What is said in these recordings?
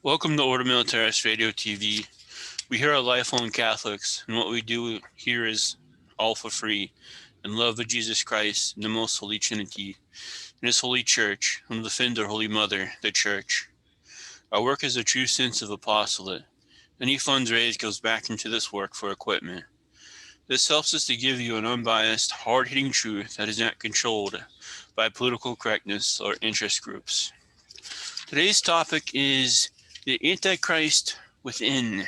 Welcome to Order Militaris Radio TV. We here are lifelong Catholics, and what we do here is all for free, in love of Jesus Christ and the most holy Trinity, and His holy Church, and defend our Holy Mother, the Church. Our work is a true sense of apostolate. Any funds raised goes back into this work for equipment. This helps us to give you an unbiased, hard-hitting truth that is not controlled by political correctness or interest groups. Today's topic is the Antichrist Within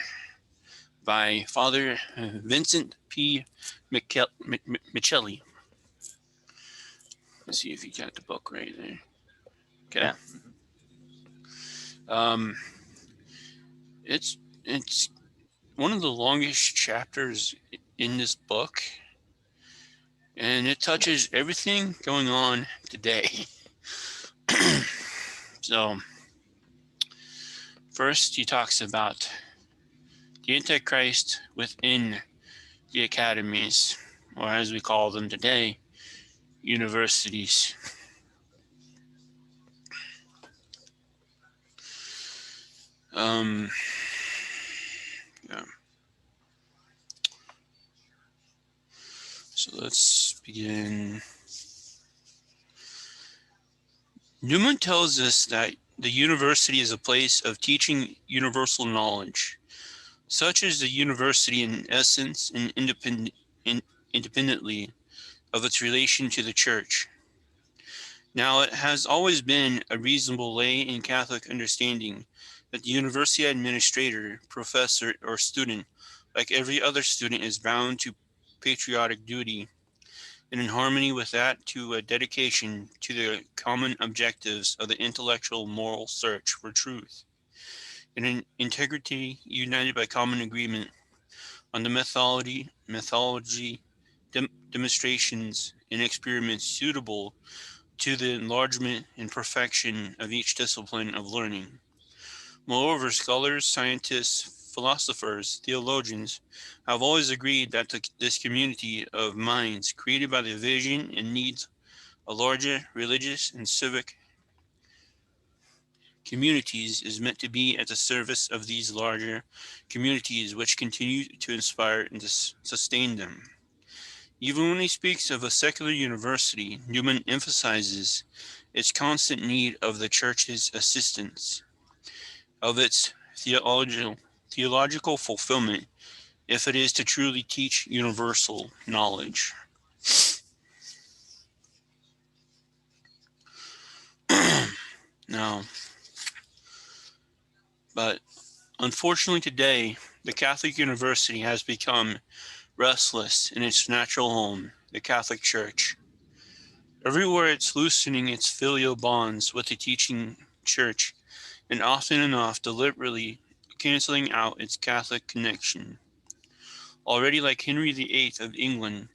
by Father Vincent P. Miceli. Let's see if you got the book right there. Okay. Yeah. It's one of the longest chapters in this book, and it touches everything going on today. So, first he talks about the Antichrist within the academies, or as we call them today, universities. Yeah. So let's begin. Newman tells us that the university is a place of teaching universal knowledge. Such is the university in essence and independently of its relation to the Church. Now, it has always been a reasonable lay in Catholic understanding that the university administrator, professor, or student, like every other student, is bound to patriotic duty, and in harmony with that to a dedication to the common objectives of the intellectual moral search for truth, and an integrity united by common agreement on the methodology, demonstrations, and experiments suitable to the enlargement and perfection of each discipline of learning. Moreover, scholars, scientists, philosophers, theologians have always agreed that this community of minds created by the vision and needs of larger religious and civic communities is meant to be at the service of these larger communities which continue to inspire and to sustain them. Even when he speaks of a secular university, Newman emphasizes its constant need of the Church's assistance, of its theological fulfillment, if it is to truly teach universal knowledge. Now, but unfortunately today, the Catholic University has become restless in its natural home, the Catholic Church. Everywhere it's loosening its filial bonds with the teaching Church, and often enough deliberately canceling out its Catholic connection. Already like Henry VIII of England,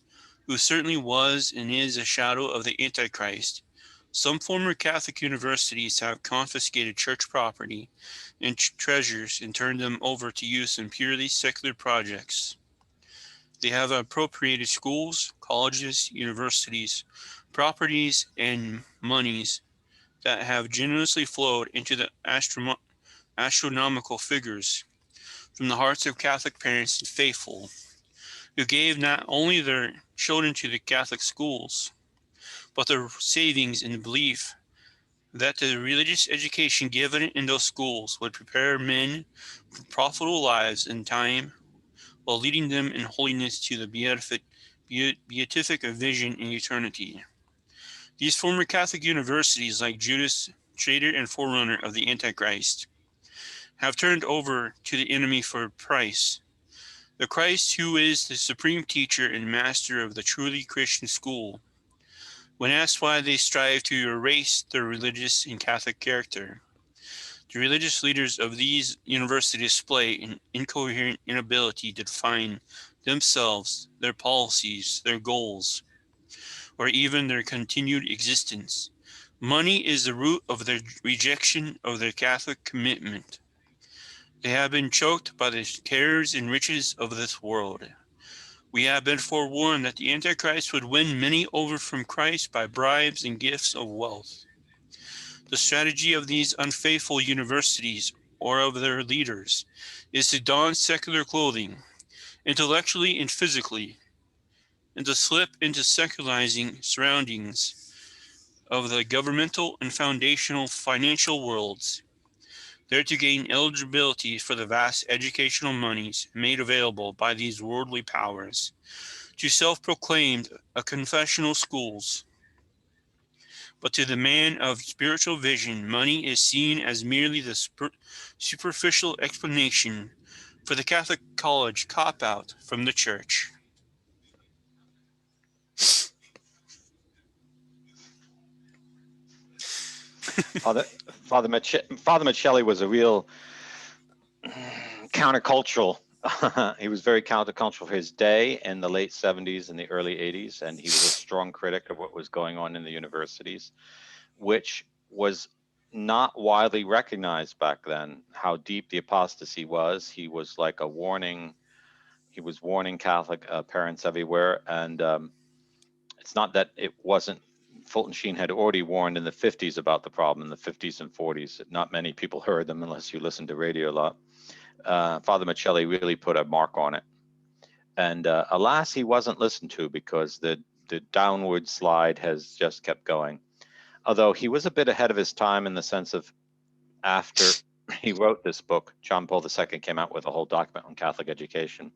who certainly was and is a shadow of the Antichrist, some former Catholic universities have confiscated church property and treasures and turned them over to use in purely secular projects. They have appropriated schools, colleges, universities, properties, and monies that have generously flowed into the astronomical figures from the hearts of Catholic parents and faithful, who gave not only their children to the Catholic schools, but their savings in the belief that the religious education given in those schools would prepare men for profitable lives in time, while leading them in holiness to the beatific vision in eternity. These former Catholic universities, like Judas, traitor and forerunner of the Antichrist, have turned over to the enemy for a price. The Christ who is the supreme teacher and master of the truly Christian school. When asked why they strive to erase their religious and Catholic character, the religious leaders of these universities display an incoherent inability to define themselves, their policies, their goals, or even their continued existence. Money is the root of their rejection of their Catholic commitment. They have been choked by the cares and riches of this world. We have been forewarned that the Antichrist would win many over from Christ by bribes and gifts of wealth. The strategy of these unfaithful universities or of their leaders is to don secular clothing, intellectually and physically, and to slip into secularizing surroundings of the governmental and foundational financial worlds, there to gain eligibility for the vast educational monies made available by these worldly powers to self-proclaimed confessional schools. But to the man of spiritual vision, money is seen as merely the superficial explanation for the Catholic college cop-out from the Church. Father Miceli was a real countercultural. He was very countercultural for his day in the late 70s and the early 80s, and he was a strong critic of what was going on in the universities, which was not widely recognized back then, how deep the apostasy was. He was like a warning. He was warning Catholic parents everywhere, and it's not that it wasn't. Fulton Sheen had already warned in the 50s about the problem, in the 50s and 40s. Not many people heard them unless you listened to radio a lot. Father Miceli really put a mark on it. And alas, he wasn't listened to, because the downward slide has just kept going. Although he was a bit ahead of his time in the sense of, after he wrote this book, John Paul II came out with a whole document on Catholic education,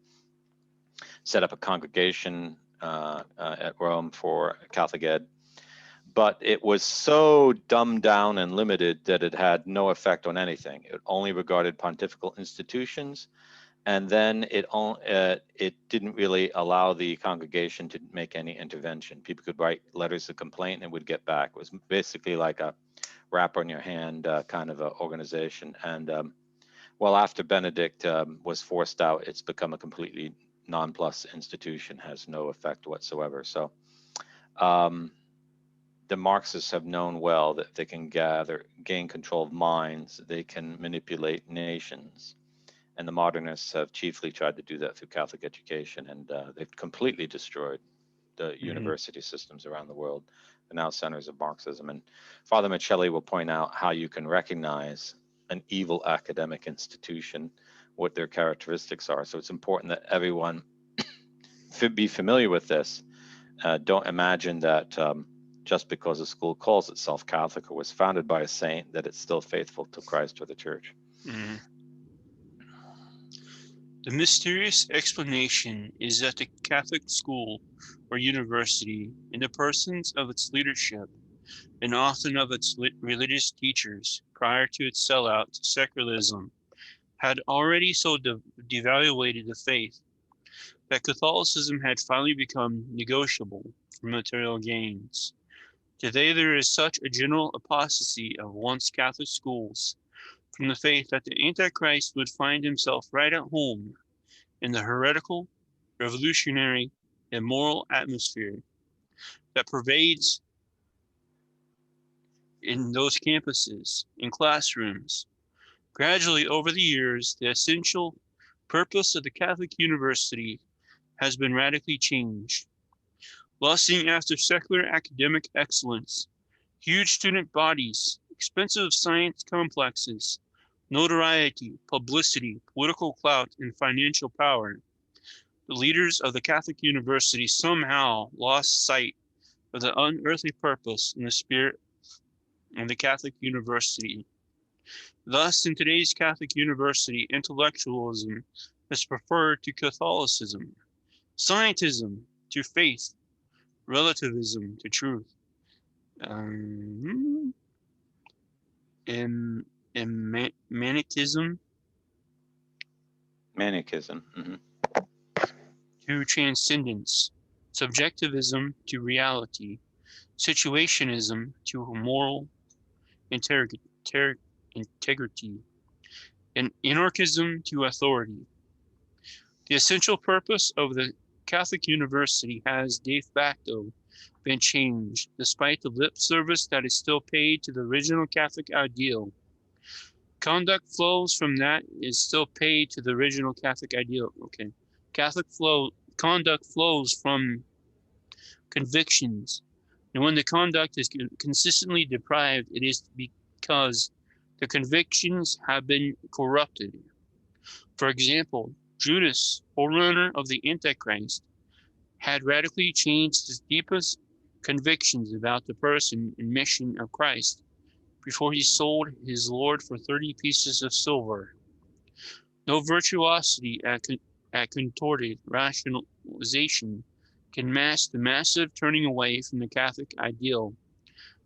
set up a congregation at Rome for Catholic ed. But it was so dumbed down and limited that it had no effect on anything. It only regarded pontifical institutions, and then it didn't really allow the congregation to make any intervention. People could write letters of complaint and would get back. It was basically like a rap on your hand kind of a organization. And well, after Benedict was forced out, it's become a completely non-plus institution, has no effect whatsoever. So the Marxists have known well that they can gain control of minds, they can manipulate nations. And the modernists have chiefly tried to do that through Catholic education, and they've completely destroyed the university systems around the world. They're now centers of Marxism. And Father Miceli will point out how you can recognize an evil academic institution, what their characteristics are. So it's important that everyone be familiar with this. Don't imagine that just because a school calls itself Catholic or was founded by a saint, that it's still faithful to Christ or the Church. The mysterious explanation is that the Catholic school or university, in the persons of its leadership, and often of its religious teachers, prior to its sellout to secularism, had already so devaluated the faith that Catholicism had finally become negotiable for material gains. Today there is such a general apostasy of once Catholic schools from the faith that the Antichrist would find himself right at home in the heretical, revolutionary, immoral atmosphere that pervades in those campuses and classrooms. Gradually, over the years, the essential purpose of the Catholic University has been radically changed. Lusting after secular academic excellence, huge student bodies, expensive science complexes, notoriety, publicity, political clout, and financial power, the leaders of the Catholic University somehow lost sight of the unearthly purpose and the spirit of the Catholic University. Thus, in today's Catholic University, intellectualism is preferred to Catholicism, scientism to faith, relativism to truth, manichaeism to transcendence, subjectivism to reality, situationism to moral integrity, and anarchism to authority. The essential purpose of the Catholic University has de facto been changed, despite the lip service that is still paid to the original Catholic ideal. Conduct flows from that is still paid to the original Catholic ideal. Okay. Conduct flows from convictions. And when the conduct is consistently deprived, it is because The convictions have been corrupted. For example, Judas, forerunner of the Antichrist, had radically changed his deepest convictions about the person and mission of Christ before he sold his Lord for 30 pieces of silver. No virtuosity at contorted rationalization can mask the massive turning away from the Catholic ideal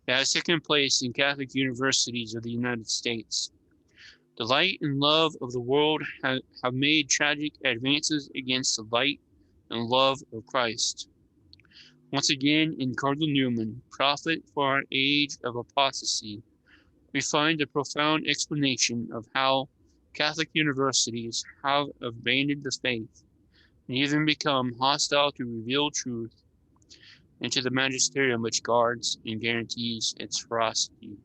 that has taken place in Catholic universities of the United States. The light and love of the world have made tragic advances against the light and love of Christ. Once again, in Cardinal Newman, Prophet for Our Age of Apostasy, we find a profound explanation of how Catholic universities have abandoned the faith and even become hostile to revealed truth and to the magisterium which guards and guarantees its veracity.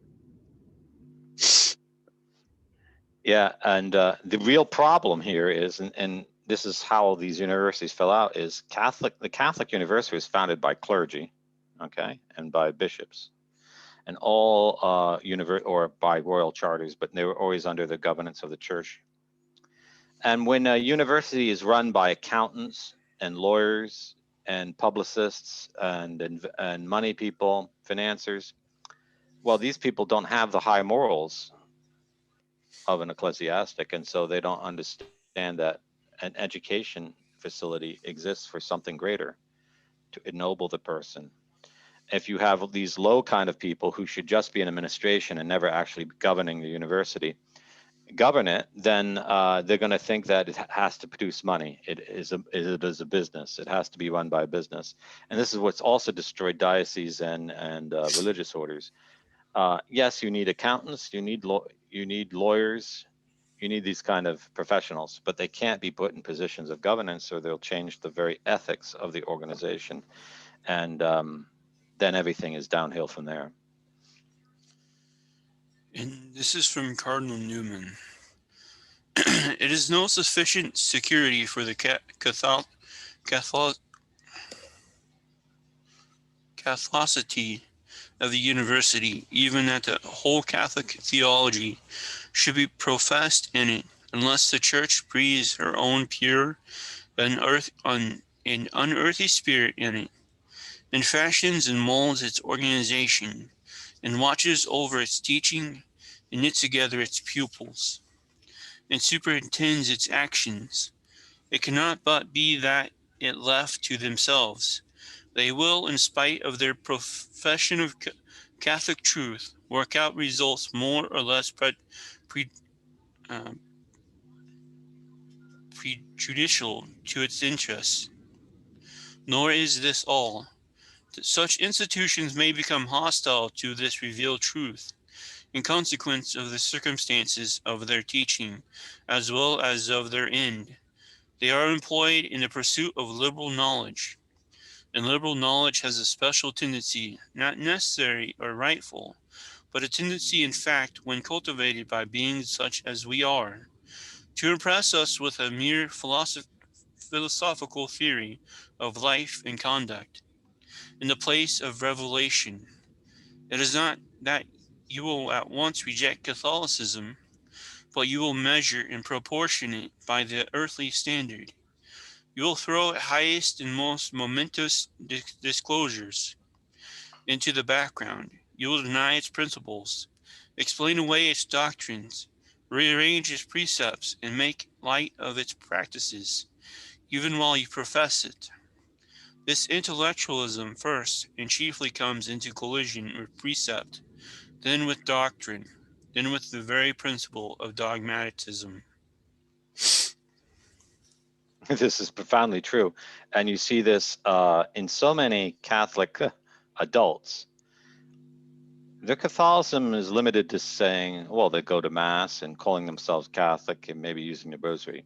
Yeah, and the real problem here is, and this is how these universities fell out, is the Catholic university was founded by clergy, okay, and by bishops, and all or by royal charters, but they were always under the governance of the church. And when a university is run by accountants and lawyers and publicists and money people, financiers, well, these people don't have the high morals of an ecclesiastic, and so they don't understand that an education facility exists for something greater, to ennoble the person. If you have these low kind of people who should just be in administration and never actually governing the university, govern it, then they're going to think that it has to produce money. It is a business. It has to be run by a business, and this is what's also destroyed dioceses and religious orders. Yes, you need accountants, you need lawyers, you need these kind of professionals, but they can't be put in positions of governance, or they'll change the very ethics of the organization, and then everything is downhill from there. And this is from Cardinal Newman. It is no sufficient security for the Catholicity of the university, even that the whole Catholic theology should be professed in it, unless the Church breathes her own pure and unearthly spirit in it, and fashions and molds its organization, and watches over its teaching, and knits together its pupils, and superintends its actions. It cannot but be that it left to themselves, they will, in spite of their profession of Catholic truth, work out results more or less uh, prejudicial to its interests. Nor is this all. Such institutions may become hostile to this revealed truth, in consequence of the circumstances of their teaching, as well as of their end. They are employed in the pursuit of liberal knowledge, and liberal knowledge has a special tendency, not necessary or rightful, but a tendency in fact, when cultivated by beings such as we are, to impress us with a mere philosophical theory of life and conduct, in the place of revelation. It is not that you will at once reject Catholicism, but you will measure and proportion it by the earthly standard. You will throw its highest and most momentous disclosures into the background. You will deny its principles, explain away its doctrines, rearrange its precepts, and make light of its practices, even while you profess it. This intellectualism first and chiefly comes into collision with precept, then with doctrine, then with the very principle of dogmatism. This is profoundly true, and you see this in so many Catholic adults. Their Catholicism is limited to saying, well, they go to Mass and calling themselves Catholic and maybe using the rosary.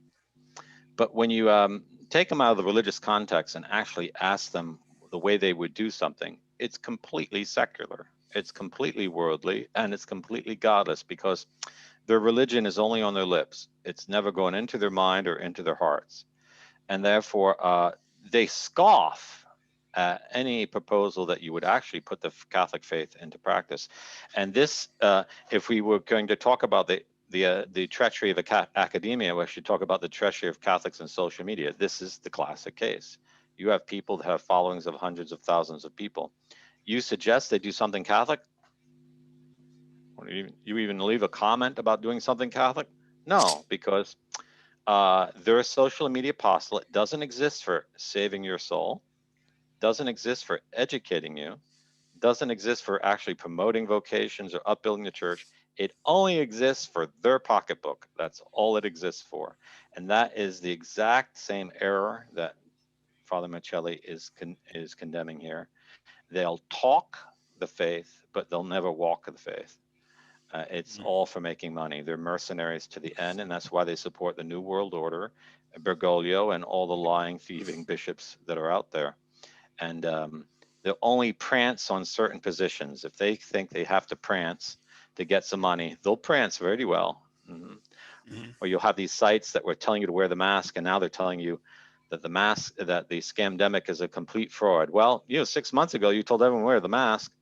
But when you take them out of the religious context and actually ask them the way they would do something, it's completely secular, it's completely worldly, and it's completely godless, because their religion is only on their lips. It's never going into their mind or into their hearts. And therefore, they scoff any proposal that you would actually put the Catholic faith into practice. And this, if we were going to talk about the treachery of academia, we should talk about the treachery of Catholics in social media. This is the classic case. You have people that have followings of hundreds of thousands of people. You suggest they do something Catholic? Or you even leave a comment about doing something Catholic? No, because their social media apostolate doesn't exist for saving your soul, doesn't exist for educating you, doesn't exist for actually promoting vocations or upbuilding the church. It only exists for their pocketbook. That's all it exists for. And that is the exact same error that Father Miceli is condemning here. They'll talk the faith, but they'll never walk the faith. It's all for making money. They're mercenaries to the end, and that's why they support the New World Order, Bergoglio, and all the lying, thieving bishops that are out there. And they'll only prance on certain positions. If they think they have to prance to get some money, they'll prance very well. Or you'll have these sites that were telling you to wear the mask, and now they're telling you that the scamdemic is a complete fraud. Well, 6 months ago, you told everyone to wear the mask.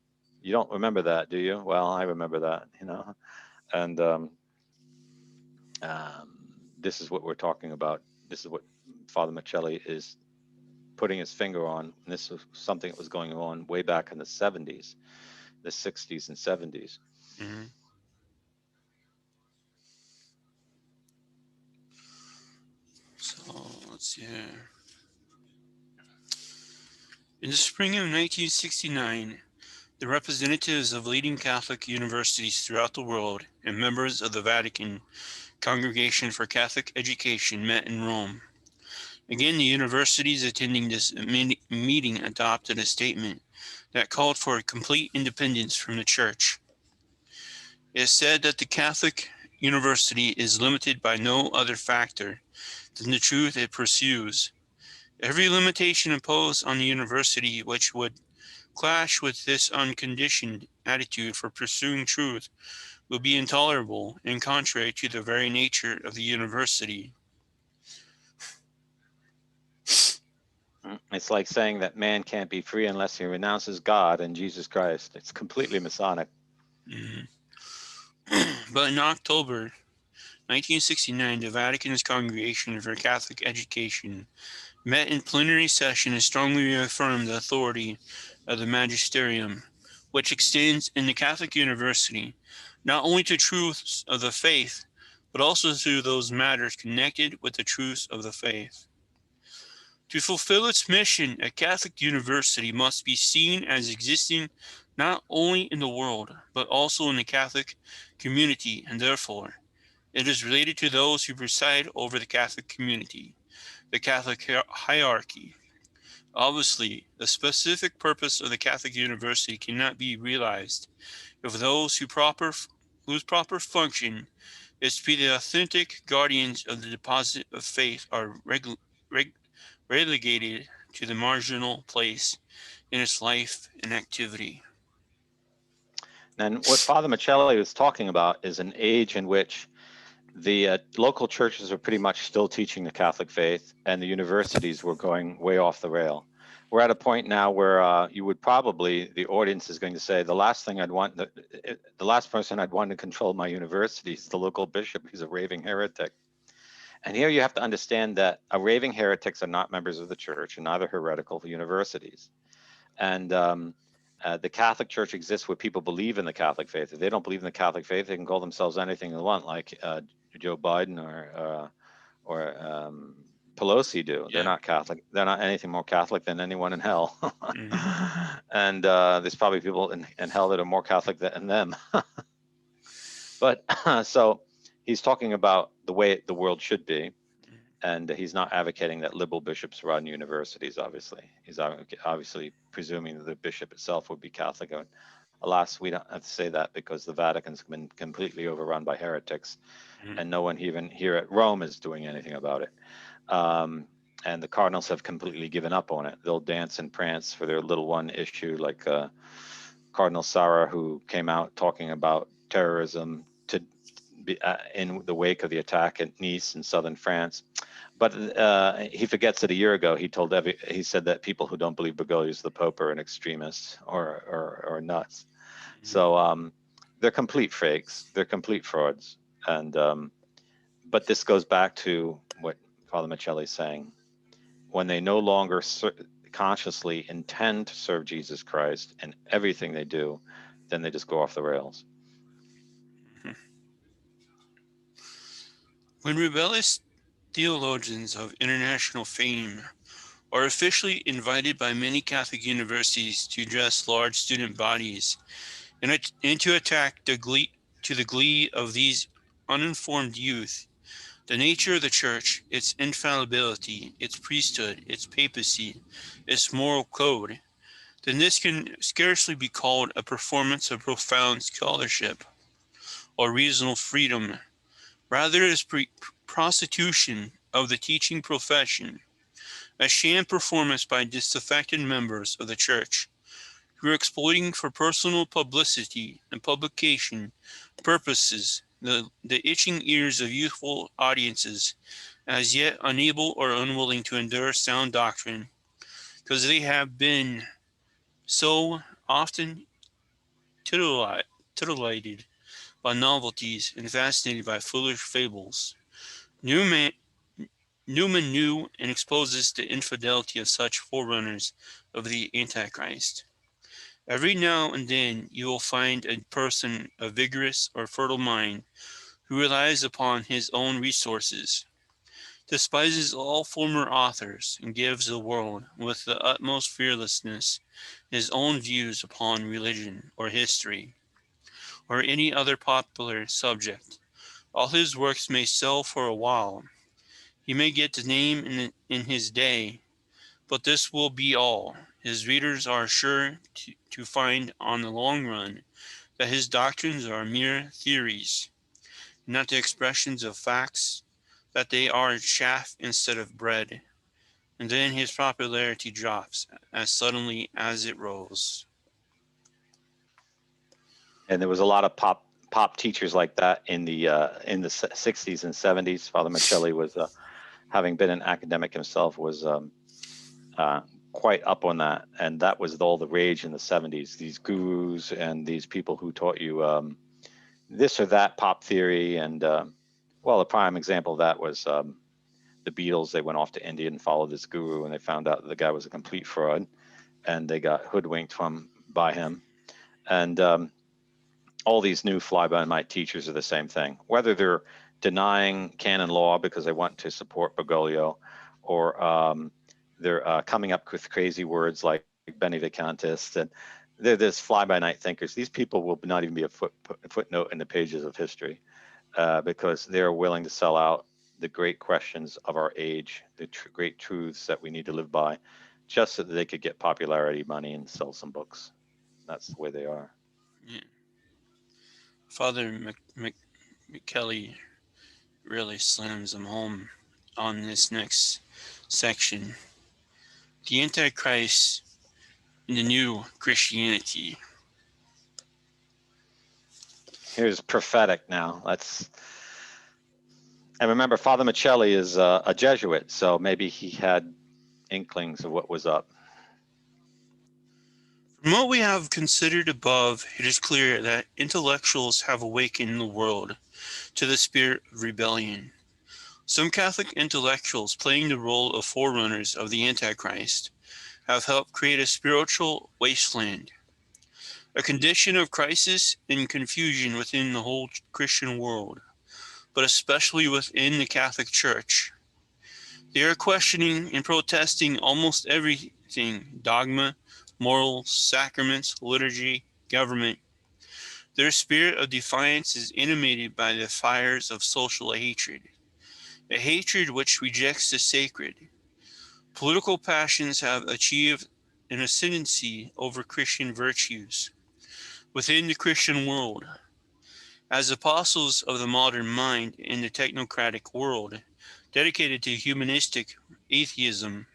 You don't remember that, do you? Well, I remember that, And this is what we're talking about. This is what Father Miceli is putting his finger on. And this was something that was going on way back in the 70s, the 60s and 70s. So let's see here. In the spring of 1969, the representatives of leading Catholic universities throughout the world and members of the Vatican Congregation for Catholic Education met in Rome. Again, the universities attending this meeting adopted a statement that called for complete independence from the Church. It said that the Catholic University is limited by no other factor than the truth it pursues. Every limitation imposed on the university which would clash with this unconditioned attitude for pursuing truth will be intolerable and contrary to the very nature of the university. It's like saying that man can't be free unless he renounces God and Jesus Christ. It's completely Masonic. But in October 1969, the Vatican's Congregation for Catholic Education met in plenary session and strongly reaffirmed the authority of the magisterium, which extends in the Catholic University not only to truths of the faith, but also to those matters connected with the truths of the faith. To fulfill its mission, a Catholic university must be seen as existing not only in the world, but also in the Catholic community, and therefore it is related to those who preside over the Catholic community, the Catholic hierarchy. Obviously, the specific purpose of the Catholic University cannot be realized if those whose proper function is to be the authentic guardians of the deposit of faith are relegated to the marginal place in its life and activity. And what Father Miceli was talking about is an age in which the local churches are pretty much still teaching the Catholic faith, and the universities were going way off the rail. We're at a point now where you would probably, the audience is going to say, the last person I'd want to control my university is the local bishop. He's a raving heretic. And here you have to understand that raving heretics are not members of the church and neither heretical universities. And the Catholic Church exists where people believe in the Catholic faith. If they don't believe in the Catholic faith, they can call themselves anything they want, like Joe Biden or Pelosi do. They're not Catholic. They're not anything more Catholic than anyone in hell. And there's probably people in hell that are more Catholic than them. But so he's talking about the way the world should be. And he's not advocating that liberal bishops run universities, obviously. He's obviously presuming that the bishop itself would be Catholic. Alas, we don't have to say that because the Vatican's been completely overrun by heretics, and no one even here at Rome is doing anything about it. And the cardinals have completely given up on it. They'll dance and prance for their little one issue, like Cardinal Sarah, who came out talking about terrorism in the wake of the attack at Nice in southern France. But he forgets that a year ago he said that people who don't believe Bergoglio is the Pope are an extremist or nuts. So they're complete fakes. They're complete frauds. And but this goes back to what Father Miceli is saying. When they no longer consciously intend to serve Jesus Christ in everything they do, then they just go off the rails. When rebellious theologians of international fame are officially invited by many Catholic universities to address large student bodies and to attack the glee of these uninformed youth, the nature of the Church, its infallibility, its priesthood, its papacy, its moral code, then this can scarcely be called a performance of profound scholarship or reasonable freedom. Rather, it is prostitution of the teaching profession, a sham performance by disaffected members of the Church who are exploiting for personal publicity and publication purposes the itching ears of youthful audiences as yet unable or unwilling to endure sound doctrine because they have been so often titillated by novelties and fascinated by foolish fables. Newman, Newman knew and exposes the infidelity of such forerunners of the Antichrist. Every now and then you will find a person of vigorous or fertile mind who relies upon his own resources, despises all former authors, and gives the world, with the utmost fearlessness, his own views upon religion or history, or any other popular subject. All his works may sell for a while. He may get the name in his day, but this will be all. His readers are sure to find on the long run that his doctrines are mere theories, not the expressions of facts, that they are chaff instead of bread, and then his popularity drops as suddenly as it rose. And there was a lot of pop teachers like that in the 60s and 70s. Father Miceli was, having been an academic himself, was quite up on that, and that was all the rage in the 70s. These gurus and these people who taught you this or that pop theory, and well, a prime example of that was the Beatles. They went off to India and followed this guru, and they found out that the guy was a complete fraud, and they got hoodwinked by him. And all these new fly-by-night teachers are the same thing, whether they're denying canon law because they want to support Bergoglio, or they're coming up with crazy words like benevacantists, and they're this fly-by-night thinkers. These people will not even be a footnote in the pages of history, because they're willing to sell out the great questions of our age, the great truths that we need to live by, just so that they could get popularity, money, and sell some books. That's the way they are. Yeah. Father McKelly really slams them home on this next section. The Antichrist in the new Christianity. Here's prophetic now. And remember, Father Miceli is a Jesuit, so maybe he had inklings of what was up. From what we have considered above, it is clear that intellectuals have awakened the world to the spirit of rebellion. Some Catholic intellectuals, playing the role of forerunners of the Antichrist, have helped create a spiritual wasteland, a condition of crisis and confusion within the whole Christian world, but especially within the Catholic Church. They are questioning and protesting almost everything: dogma, morals, sacraments, liturgy, government. Their spirit of defiance is animated by the fires of social hatred, a hatred which rejects the sacred. Political passions have achieved an ascendancy over Christian virtues within the Christian world. As apostles of the modern mind in the technocratic world, dedicated to humanistic atheism,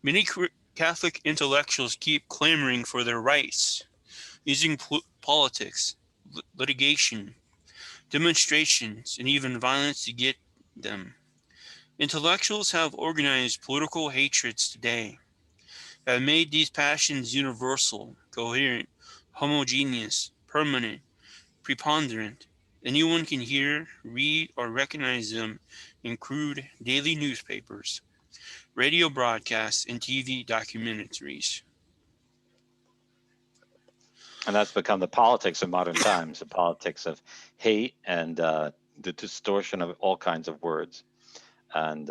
many Catholic intellectuals keep clamoring for their rights, using politics, litigation, demonstrations, and even violence to get them. Intellectuals have organized political hatreds today, have made these passions universal, coherent, homogeneous, permanent, preponderant. Anyone can hear, read, or recognize them in crude daily newspapers, radio broadcasts, and TV documentaries. And that's become the politics of modern times, the politics of hate and the distortion of all kinds of words. And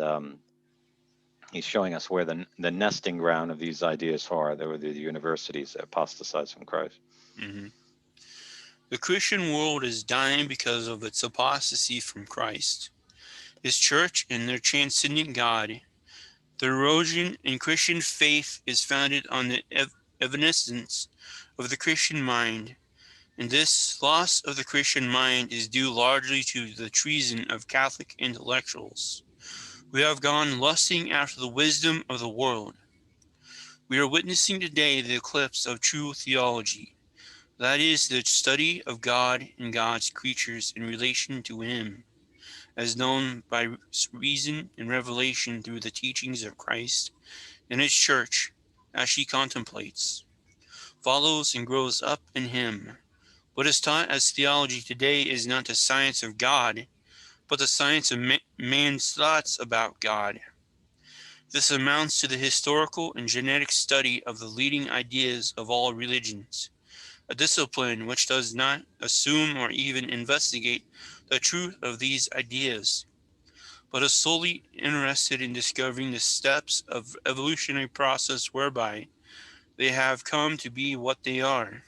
he's showing us where the nesting ground of these ideas are. There were the universities that apostatized from Christ. Mm-hmm. The Christian world is dying because of its apostasy from Christ, His church, and their transcendent God. The erosion in Christian faith is founded on the evanescence of the Christian mind, and this loss of the Christian mind is due largely to the treason of Catholic intellectuals who have gone lusting after the wisdom of the world. We are witnessing today the eclipse of true theology, that is, the study of God and God's creatures in relation to Him, as known by reason and revelation through the teachings of Christ and His church, as she contemplates, follows, and grows up in Him. What is taught as theology today is not the science of God, but the science of man's thoughts about God. This amounts to the historical and genetic study of the leading ideas of all religions, a discipline which does not assume or even investigate the truth of these ideas, but is solely interested in discovering the steps of evolutionary process whereby they have come to be what they are.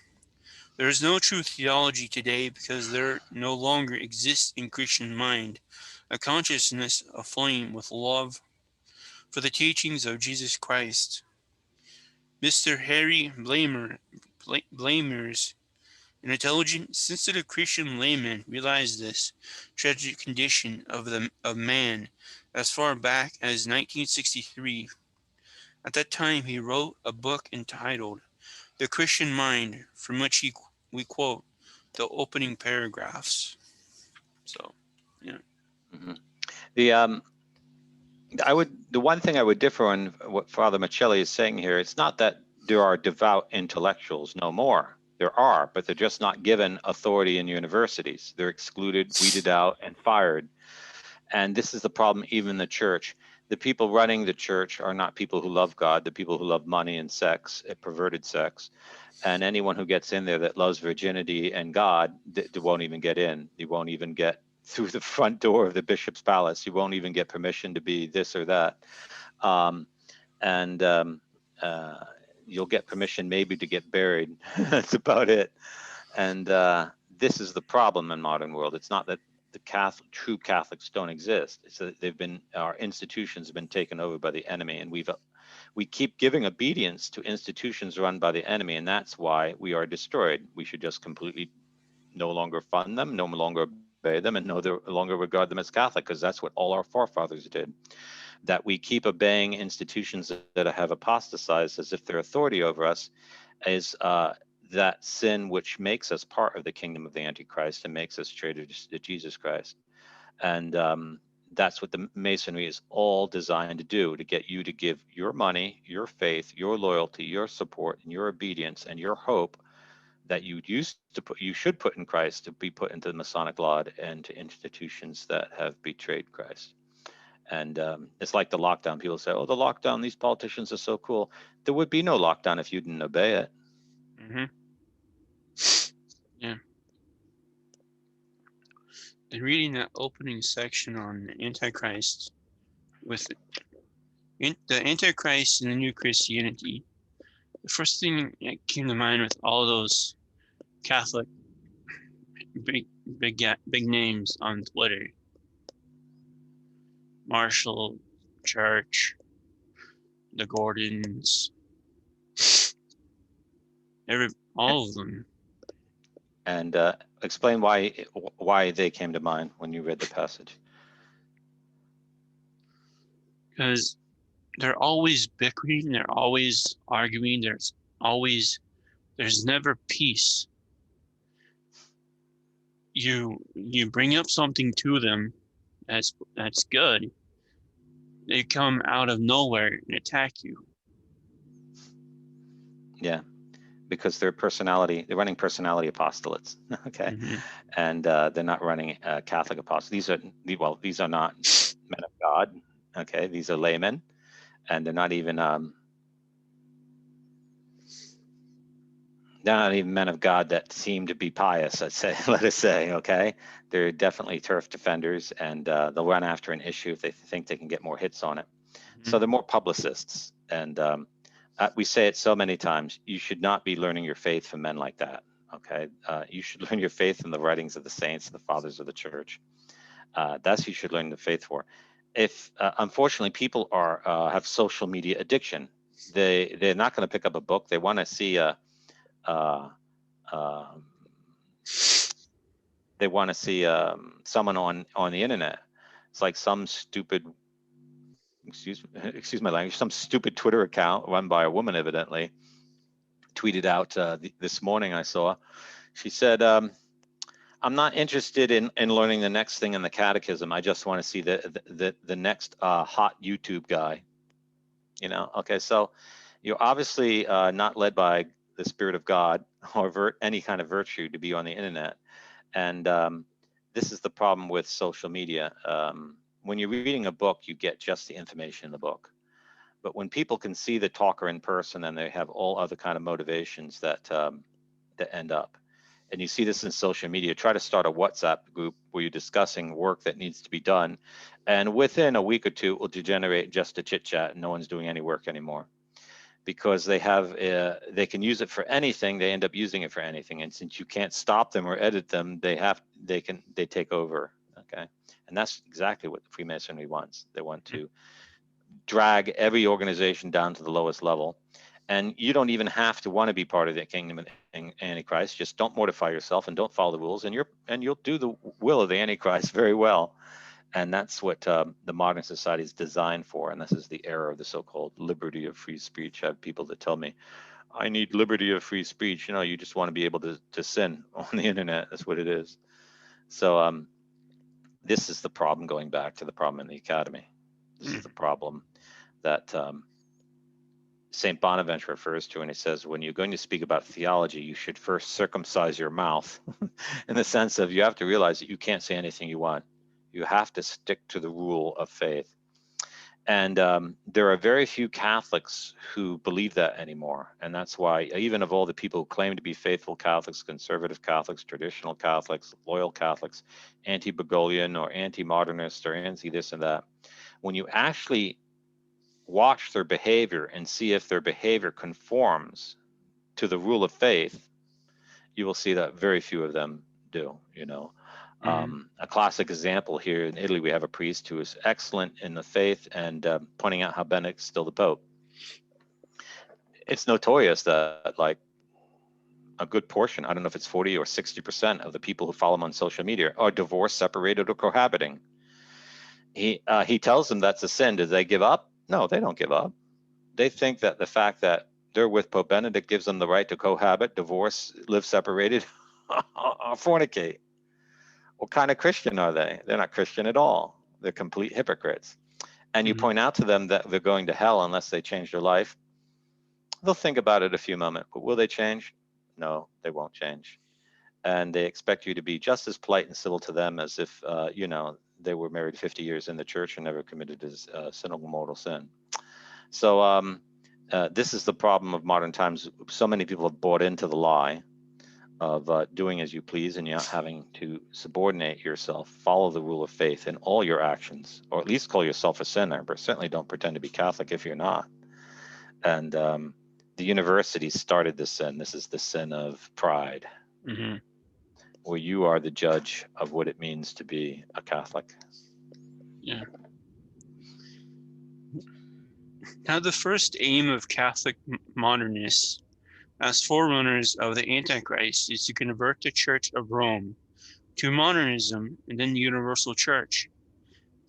There is no true theology today because there no longer exists in Christian mind a consciousness aflame with love for the teachings of Jesus Christ. Mr. Harry Blamers, an intelligent, sensitive Christian layman, realized this tragic condition of man as far back as 1963. At that time, he wrote a book entitled "The Christian Mind," from which we quote the opening paragraphs. So, yeah. Mm-hmm. The one thing I would differ on what Father Miceli is saying here, it's not that there are devout intellectuals no more. There are, but they're just not given authority in universities. They're excluded, weeded out, and fired. And this is the problem even in the church. The people running the church are not people who love God, the people who love money and sex, perverted sex. And anyone who gets in there that loves virginity and God, they won't even get in. They won't even get through the front door of the bishop's palace. You won't even get permission to be this or that. And you'll get permission maybe to get buried. That's about it. And this is the problem in modern world. It's not that the true Catholics don't exist. It's that our institutions have been taken over by the enemy, and we keep giving obedience to institutions run by the enemy, and that's why we are destroyed. We should just completely no longer fund them, no longer obey them, and no longer regard them as Catholic, because that's what all our forefathers did. That we keep obeying institutions that have apostatized as if they're authority over us is that sin which makes us part of the kingdom of the Antichrist and makes us traitors to Jesus Christ. And that's what the Masonry is all designed to do, to get you to give your money, your faith, your loyalty, your support, and your obedience and your hope that you should put in Christ, to be put into the Masonic law and to institutions that have betrayed Christ. And it's like the lockdown. People say, oh, the lockdown, these politicians are so cool. There would be no lockdown if you didn't obey it. Mm-hmm. Yeah. And reading that opening section on Antichrist with the Antichrist and the New Christianity, the first thing that came to mind with all those Catholic big names on Twitter, Marshall, Church, the Gordons, all of them. And explain why they came to mind when you read the passage. Because they're always bickering, they're always arguing, there's never peace. You bring up something to them that's good, They come out of nowhere and attack you. Yeah, because they're running personality apostolates. Okay. Mm-hmm. And they're not running Catholic apostles. These are not men of God. Okay, these are laymen, and they're not even men of God that seem to be pious. Let us say, okay, they're definitely turf defenders, and they'll run after an issue if they think they can get more hits on it. So they're more publicists, and we say it so many times. You should not be learning your faith from men like that. Okay, you should learn your faith from the writings of the saints, the fathers of the church. That's who you should learn the faith for. If unfortunately people have social media addiction, they're not going to pick up a book. They want to see uh, um, someone on the internet. It's like some stupid excuse my language, some stupid Twitter account run by a woman evidently tweeted out this morning. I saw she said, I'm not interested in learning the next thing in the catechism. I just want to see the next hot YouTube guy. Okay, so you're obviously not led by the Spirit of God or any kind of virtue to be on the internet. And this is the problem with social media. When you're reading a book, you get just the information in the book. But when people can see the talker in person, and they have all other kind of motivations that end up. And you see this in social media. Try to start a WhatsApp group where you're discussing work that needs to be done, and within a week or two, it will degenerate just to chit chat, and no one's doing any work anymore, because they can use it for anything. They end up using it for anything, and since you can't stop them or edit them, they take over. Okay, and that's exactly what the Freemasonry wants. They want to drag every organization down to the lowest level. And you don't even have to want to be part of the kingdom of Antichrist. Just don't mortify yourself and don't follow the rules, and you'll do the will of the Antichrist very well. And that's what the modern society is designed for. And this is the era of the so-called liberty of free speech. I have people that tell me, I need liberty of free speech. You just want to be able to sin on the internet. That's what it is. So this is the problem, going back to the problem in the academy. This is the problem that St. Bonaventure refers to, and he says, when you're going to speak about theology, you should first circumcise your mouth in the sense of you have to realize that you can't say anything you want. You have to stick to the rule of faith. And there are very few Catholics who believe that anymore. And that's why, even of all the people who claim to be faithful Catholics, conservative Catholics, traditional Catholics, loyal Catholics, anti-Bergoglian or anti-modernist or anti this and that, when you actually watch their behavior and see if their behavior conforms to the rule of faith, you will see that very few of them do. A classic example here in Italy, we have a priest who is excellent in the faith and pointing out how Benedict's still the Pope. It's notorious that like a good portion, I don't know if it's 40 or 60% of the people who follow him on social media are divorced, separated, or cohabiting. He tells them that's a sin. Do they give up? No, they don't give up. They think that the fact that they're with Pope Benedict gives them the right to cohabit, divorce, live separated, or fornicate. What kind of Christian are they? They're not Christian at all. They're complete hypocrites. And you point out to them that they're going to hell unless they change their life. They'll think about it a few moments, but will they change? No, they won't change. And they expect you to be just as polite and civil to them as if, they were married 50 years in the church and never committed a single mortal sin. So this is the problem of modern times. So many people have bought into the lie of doing as you please and not having to subordinate yourself, follow the rule of faith in all your actions, or at least call yourself a sinner, but certainly don't pretend to be Catholic if you're not. And the university started this sin. This is the sin of pride, where you are the judge of what it means to be a Catholic. Yeah. Now, the first aim of Catholic modernists as forerunners of the Antichrist is to convert the Church of Rome to modernism and then the universal church.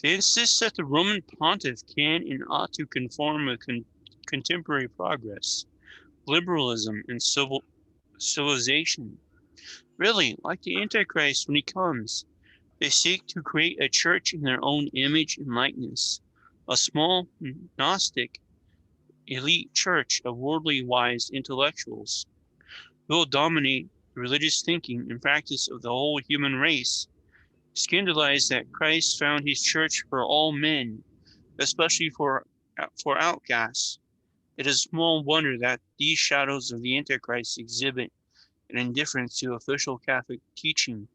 They insist that the Roman pontiff can and ought to conform with contemporary progress, liberalism, and civilization. Really, like the Antichrist when he comes, they seek to create a church in their own image and likeness, A small, Gnostic, elite church of worldly wise intellectuals will dominate religious thinking and practice of the whole human race, scandalized that Christ found his church for all men, especially for outcasts. It is small wonder that these shadows of the Antichrist exhibit an indifference to official Catholic teaching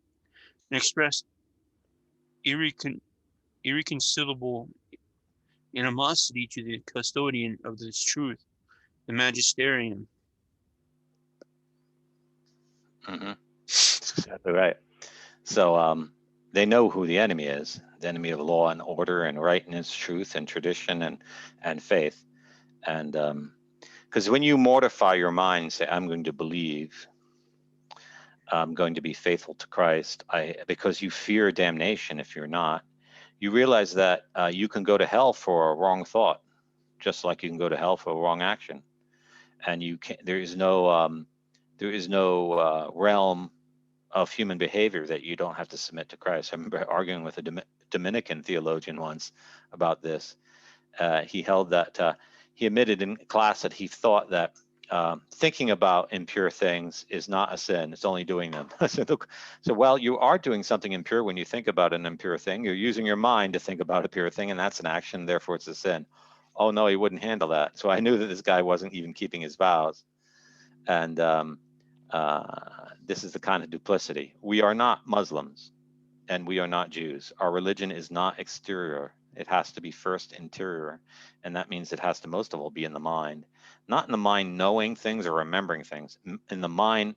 and express irreconcilable animosity to the custodian of this truth, the magisterium. Mm-hmm. That's exactly right. So they know who the enemy is, the enemy of law and order and rightness, truth and tradition and faith. And because when you mortify your mind and say, I'm going to believe, I'm going to be faithful to Christ, because you fear damnation if you're not, you realize that you can go to hell for a wrong thought, just like you can go to hell for a wrong action. And you can't, there is no realm of human behavior that you don't have to submit to Christ. I remember arguing with a Dominican theologian once about this. He held that he admitted in class that he thought that thinking about impure things is not a sin; it's only doing them. So, well, you are doing something impure when you think about an impure thing. You're using your mind to think about a pure thing, and that's an action. Therefore, it's a sin. Oh no, he wouldn't handle that. So I knew that this guy wasn't even keeping his vows. And this is the kind of duplicity. We are not Muslims and we are not Jews. Our religion is not exterior. It has to be first interior. And that means it has to most of all be in the mind. Not in the mind knowing things or remembering things, in the mind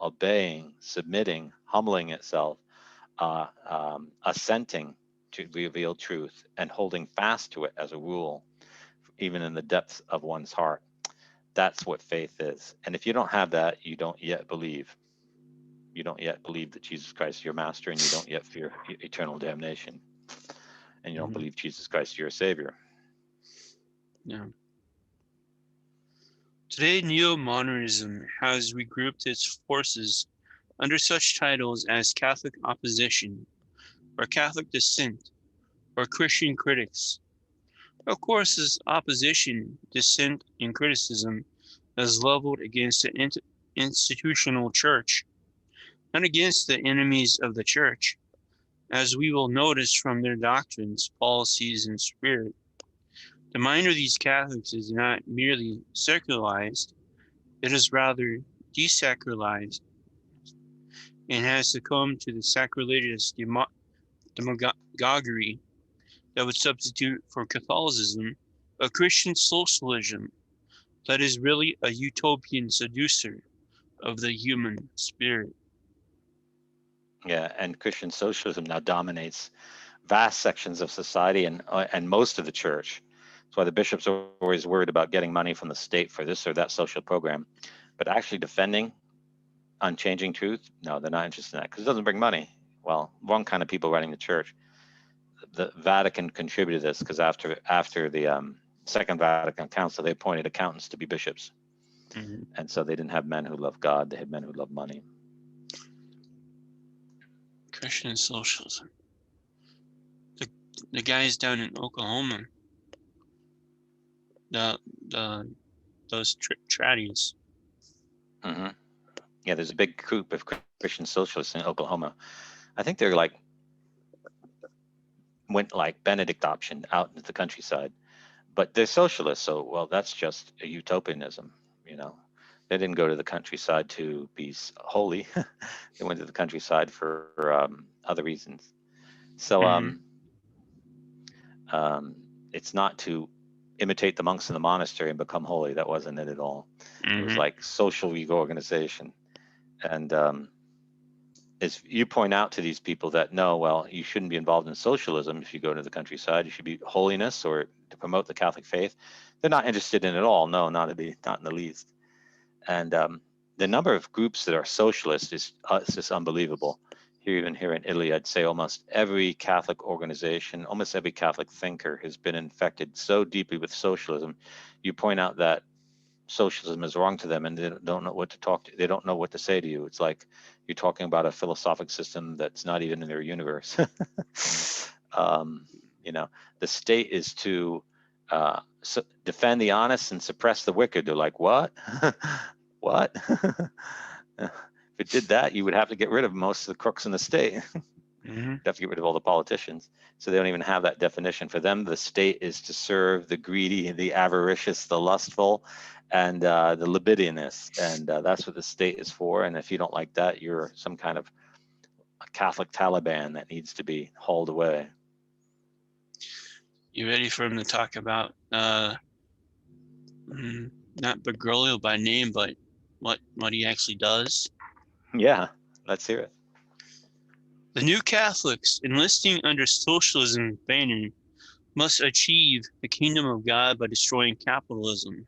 obeying, submitting, humbling itself, assenting to reveal truth and holding fast to it as a rule, even in the depths of one's heart. That's what faith is. And if you don't have that, you don't yet believe. You don't yet believe that Jesus Christ is your master, and you don't yet fear eternal damnation. And you don't believe Jesus Christ is your savior. Yeah. Today, neo-modernism has regrouped its forces under such titles as Catholic opposition, or Catholic dissent, or Christian critics. Of course, this opposition, dissent, and criticism is leveled against the institutional church, not against the enemies of the church, as we will notice from their doctrines, policies, and spirit. The mind of these Catholics is not merely secularized, it is rather desacralized and has succumbed to the sacrilegious demagoguery that would substitute for Catholicism a Christian socialism that is really a utopian seducer of the human spirit. Yeah, and Christian socialism now dominates vast sections of society and most of the church. That's why the bishops are always worried about getting money from the state for this or that social program. But actually defending unchanging truth, no, they're not interested in that because it doesn't bring money. Well, wrong kind of people running the church. The Vatican contributed this because after the Second Vatican Council, they appointed accountants to be bishops. Mm-hmm. And so they didn't have men who loved God, they had men who loved money. Christian socialism. The guys down in Oklahoma, the those tradies. Mm-hmm. Yeah, there's a big group of Christian socialists in Oklahoma. I think they're went like Benedict option out into the countryside, but they're socialists. So, well, that's just a utopianism, you know. They didn't go to the countryside to be holy. They went to the countryside for other reasons. So, it's not to imitate the monks in the monastery and become holy. That wasn't it at all. It was like social reorganization. And as you point out to these people that no, well, you shouldn't be involved in socialism if you go to the countryside. You should be holiness or to promote the Catholic faith. They're not interested in it at all. No, not in the least. And the number of groups that are socialist is just unbelievable. Even here in Italy, I'd say almost every Catholic organization, almost every Catholic thinker has been infected so deeply with socialism. You point out that socialism is wrong to them and they don't know what to talk to. They don't know what to say to you. It's like you're talking about a philosophic system that's not even in their universe. You know, the state is to defend the honest and suppress the wicked. They're like, what? What? If it did that, you would have to get rid of most of the crooks in the state. Mm-hmm. You'd have to get rid of all the politicians. So they don't even have that definition. For them, the state is to serve the greedy, the avaricious, the lustful, and the libidinous. And that's what the state is for. And if you don't like that, you're some kind of a Catholic Taliban that needs to be hauled away. You ready for him to talk about not Bergoglio by name, but what he actually does? Yeah, let's hear it. The New Catholics, enlisting under socialism banner, must achieve the kingdom of God by destroying capitalism.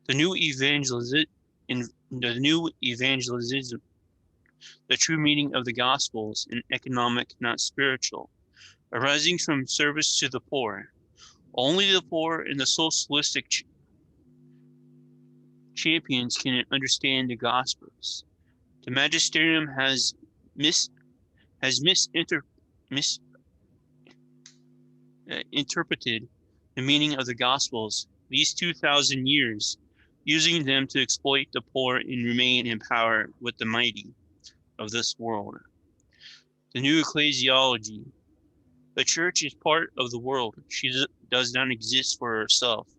The new evangelism, the true meaning of the Gospels, in economic, not spiritual, arising from service to the poor. Only the poor and the socialistic champions can understand the Gospels. The magisterium has misinterpreted the meaning of the Gospels these 2,000 years, using them to exploit the poor and remain in power with the mighty of this world. The new ecclesiology. The church is part of the world. She does not exist for herself,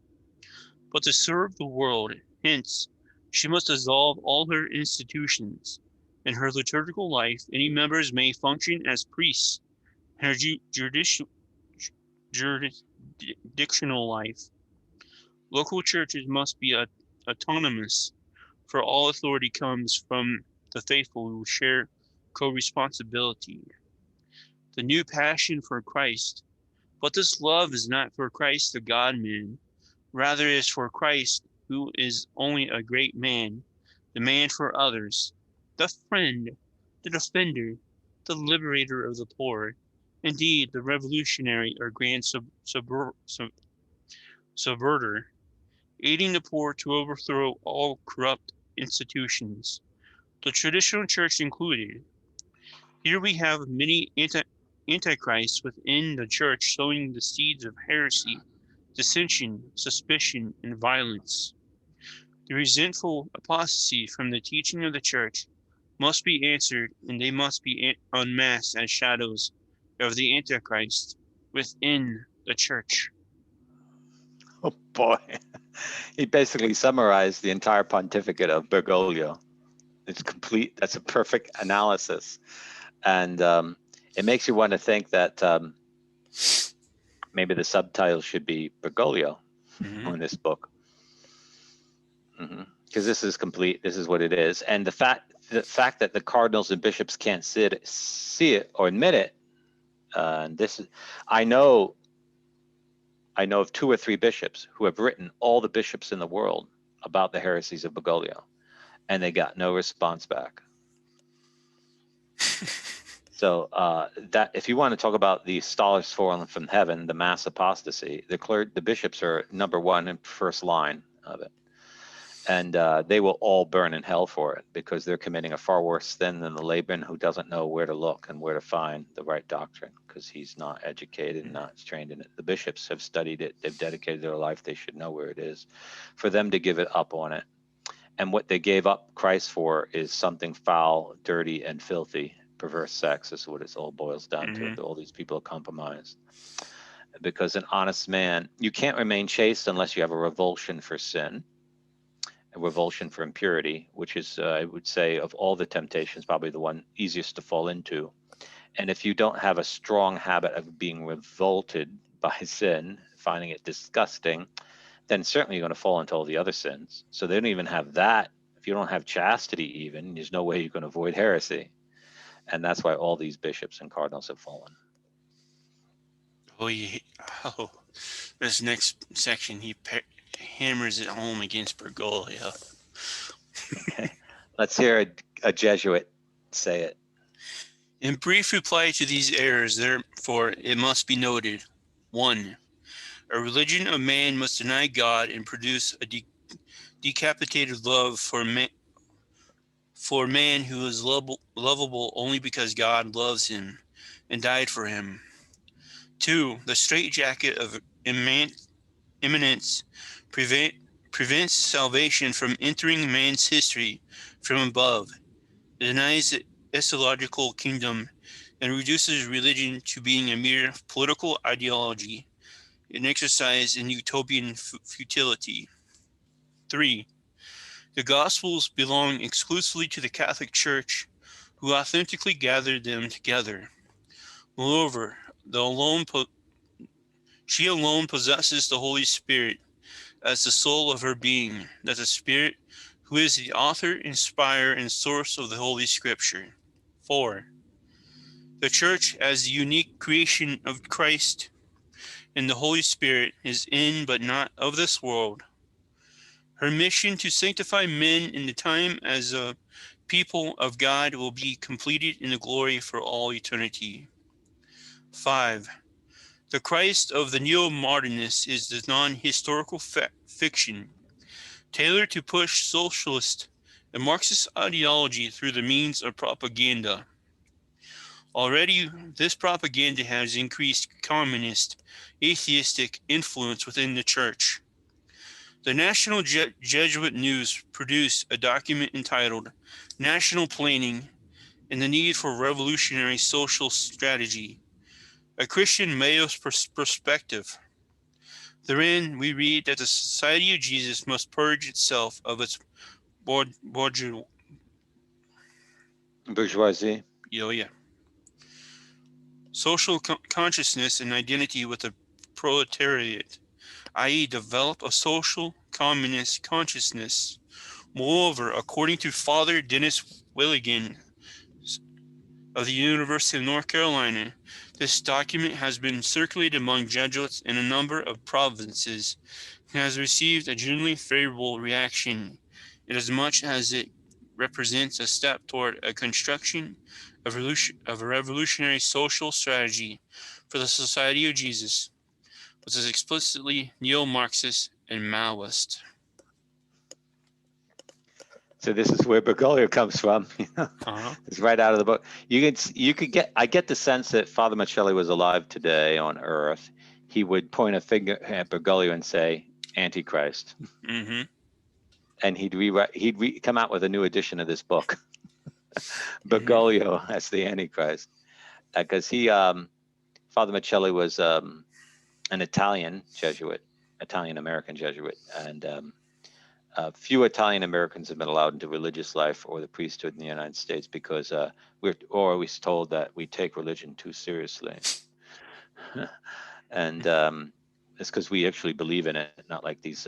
but to serve the world. Hence, she must dissolve all her institutions. In her liturgical life, any members may function as priests. In her jurisdictional life, local churches must be autonomous, for all authority comes from the faithful who share co-responsibility. The new passion for Christ. But this love is not for Christ the God-man, rather is for Christ, who is only a great man, the man for others, the friend, the defender, the liberator of the poor, indeed the revolutionary or grand subverter, aiding the poor to overthrow all corrupt institutions, the traditional church included. Here we have many antichrists within the church sowing the seeds of heresy, dissension, suspicion, and violence. The resentful apostasy from the teaching of the church must be answered, and they must be unmasked as shadows of the Antichrist within the church. Oh boy. He basically summarized the entire pontificate of Bergoglio. It's complete. That's a perfect analysis. And it makes you want to think that maybe the subtitle should be Bergoglio on this book. Because this is complete. This is what it is. And the fact that the cardinals and bishops can't see it or admit it, and this is, I know of 2 or 3 bishops who have written all the bishops in the world about the heresies of Bergoglio, and they got no response back. So that if you want to talk about the stars falling from heaven, the mass apostasy, the bishops are number one and first line of it. And they will all burn in hell for it, because they're committing a far worse sin than the layman who doesn't know where to look and where to find the right doctrine, because he's not educated and not trained in it. The bishops have studied it. They've dedicated their life. They should know where it is. For them to give it up on it, and what they gave up Christ for, is something foul, dirty, and filthy. Perverse sex is what it all boils down to. All these people are compromised. Because an honest man, you can't remain chaste unless you have a revulsion for sin, a revulsion for impurity, which is, I would say, of all the temptations, probably the one easiest to fall into. And if you don't have a strong habit of being revolted by sin, finding it disgusting, then certainly you're going to fall into all the other sins. So they don't even have that. If you don't have chastity even, there's no way you can avoid heresy. And that's why all these bishops and cardinals have fallen. Oh, this next section, he hammers it home against Bergoglio. Okay, let's hear a Jesuit say it. In brief reply to these errors, therefore, it must be noted: 1. A religion of man must deny God and produce a decapitated love for man who is lovable only because God loves him and died for him. 2. The straitjacket of imminence prevent, prevents salvation from entering man's history from above. It denies the eschatological kingdom and reduces religion to being a mere political ideology, an exercise in utopian futility. 3. The Gospels belong exclusively to the Catholic Church, who authentically gathered them together. Moreover, she alone possesses the Holy Spirit as the soul of her being, that the Spirit who is the author, inspirer, and source of the Holy Scripture. 4. The Church, as the unique creation of Christ and the Holy Spirit, is in but not of this world. Her mission to sanctify men in the time as a people of God will be completed in the glory for all eternity. 5. The Christ of the neo-modernists is the non-historical fiction, tailored to push socialist and Marxist ideology through the means of propaganda. Already, this propaganda has increased communist, atheistic influence within the church. The National Jesuit News produced a document entitled National Planning and the Need for Revolutionary Social Strategy, a Christian Maoist perspective. Therein, we read that the Society of Jesus must purge itself of its Bourgeoisie. social consciousness and identity with the proletariat, i.e., develop a social communist consciousness. Moreover, according to Father Dennis Willigan of the University of North Carolina, this document has been circulated among Jesuits in a number of provinces and has received a generally favorable reaction, inasmuch as it represents a step toward a construction of a revolutionary social strategy for the Society of Jesus, which is explicitly neo-Marxist and Maoist. So this is where Bergoglio comes from. It's right out of the book. I get the sense that Father Miceli was alive today on Earth, he would point a finger at Bergoglio and say, Antichrist. Mm-hmm. And he'd come out with a new edition of this book, Mm-hmm. Bergoglio as the Antichrist, because Father Miceli was an Italian Jesuit, Italian-American Jesuit, and few Italian Americans have been allowed into religious life or the priesthood in the United States because we're always told that we take religion too seriously. And it's because we actually believe in it, not like these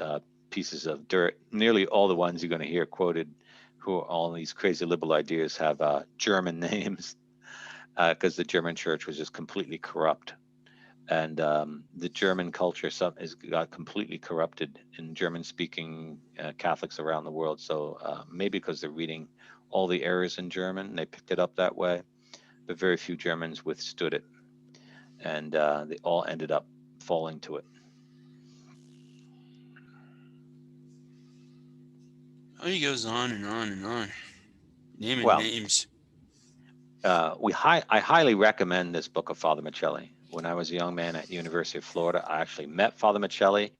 pieces of dirt. Nearly all the ones you're going to hear quoted who are all these crazy liberal ideas have German names because the German church was just completely corrupt. And the German culture got completely corrupted in German-speaking Catholics around the world. So maybe because they're reading all the errors in German, they picked it up that way. But very few Germans withstood it, and they all ended up falling to it. Oh, he goes on and on and on, naming Well, names. I highly recommend this book of Father Miceli. When I was a young man at the University of Florida, I actually met Father Miceli,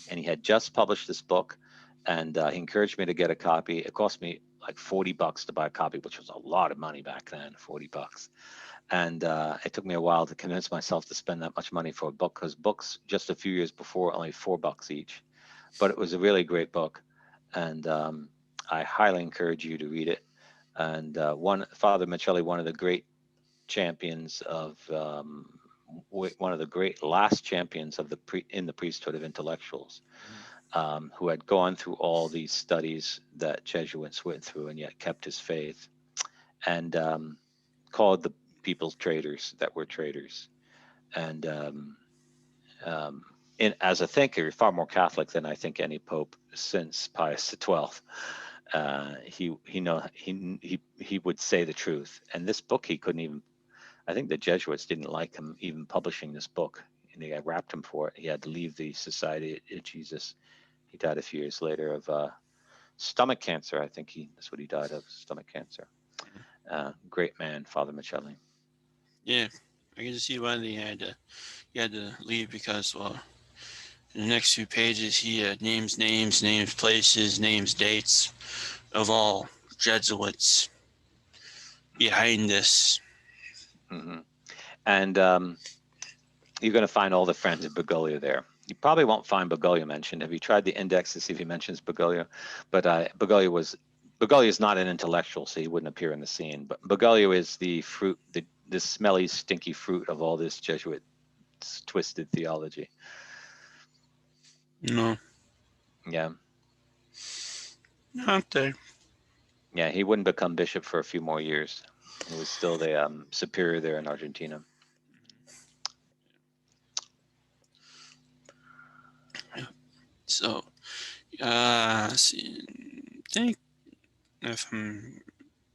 and he had just published this book, and he encouraged me to get a copy. It cost me like $40 to buy a copy, which was a lot of money back then, $40. And it took me a while to convince myself to spend that much money for a book, because books just a few years before only $4 each. But it was a really great book, and I highly encourage you to read it. And Father Miceli, one of the great champions of one of the great last champions of in the priesthood of intellectuals, who had gone through all these studies that Jesuits went through and yet kept his faith, and called the people traitors that were traitors. And as a thinker, far more Catholic than I think any pope since Pius XII. He would say the truth. And this book, he couldn't even. I think the Jesuits didn't like him even publishing this book, and they wrapped him for it. He had to leave the Society of Jesus. He died a few years later of stomach cancer. I think that's what he died of, stomach cancer. Great man, Father Miceli. Yeah, I can see why he had to leave, because, well, in the next few pages he names names, names places, names dates of all Jesuits behind this. Hmm. And you're going to find all the friends of Bergoglio there. You probably won't find Bergoglio mentioned. Have you tried the index to see if he mentions Bergoglio? But Bergoglio is not an intellectual, so he wouldn't appear in the scene. But Bergoglio is the fruit, the smelly, stinky fruit of all this Jesuit twisted theology. No, Yeah, not there. yeah, he wouldn't become bishop for a few more years. He was still the superior there in Argentina. So, see, I think if I'm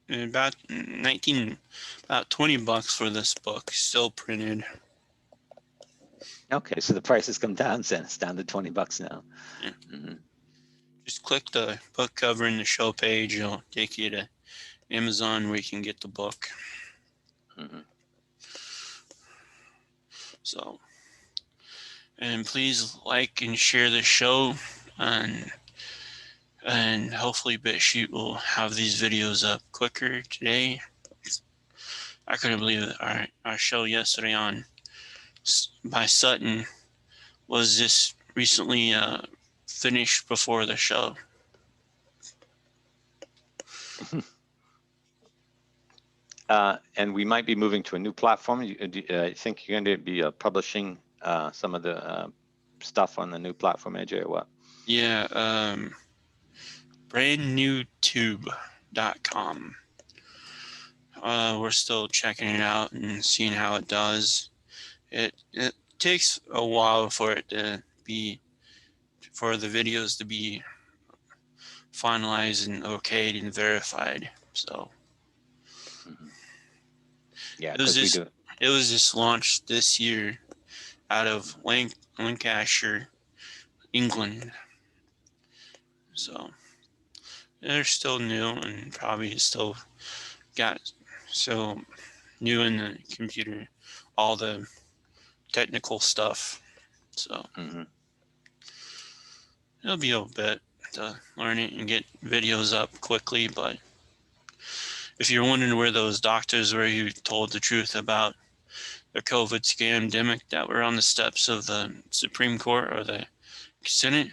about about $20 for this book, still printed. Okay, so the price has come down since. It's down to $20 now. Yeah. Mm-hmm. Just click the book cover in the show page. It'll take you to Amazon where you can get the book. Mm-hmm. So, and please like and share the show, and hopefully BitChute will have these videos up quicker today. I couldn't believe it. Our show yesterday on by Sutton was just recently finished before the show. And we might be moving to a new platform. I think you're going to be publishing some of the stuff on the new platform, AJ, or what? Yeah, brandnewtube.com. We're still checking it out and seeing how it does. It takes a while for the videos to be finalized and okayed and verified. So Mm-hmm. Yeah, because we do. It was just launched this year out of Lancashire, England. So they're still new and probably still got so new in the computer, all the technical stuff. So Mm-hmm. it'll be a bit to learn it and get videos up quickly. But if you're wondering where those doctors were who told the truth about the COVID scandemic that were on the steps of the Supreme Court or the Senate,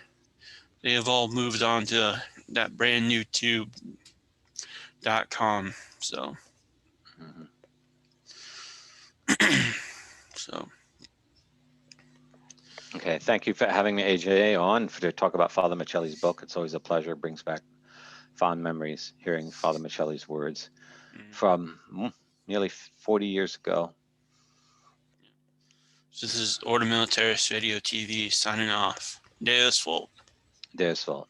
they have all moved on to that brand new tube.com. So, Mm-hmm. so Okay, thank you for having me, AJ, on to talk about Father Miceli's book. It's always a pleasure. It brings back fond memories hearing Father Miceli's words from nearly 40 years ago. this is Order Militaris Video TV signing off. Deus Volt. Deus Vult.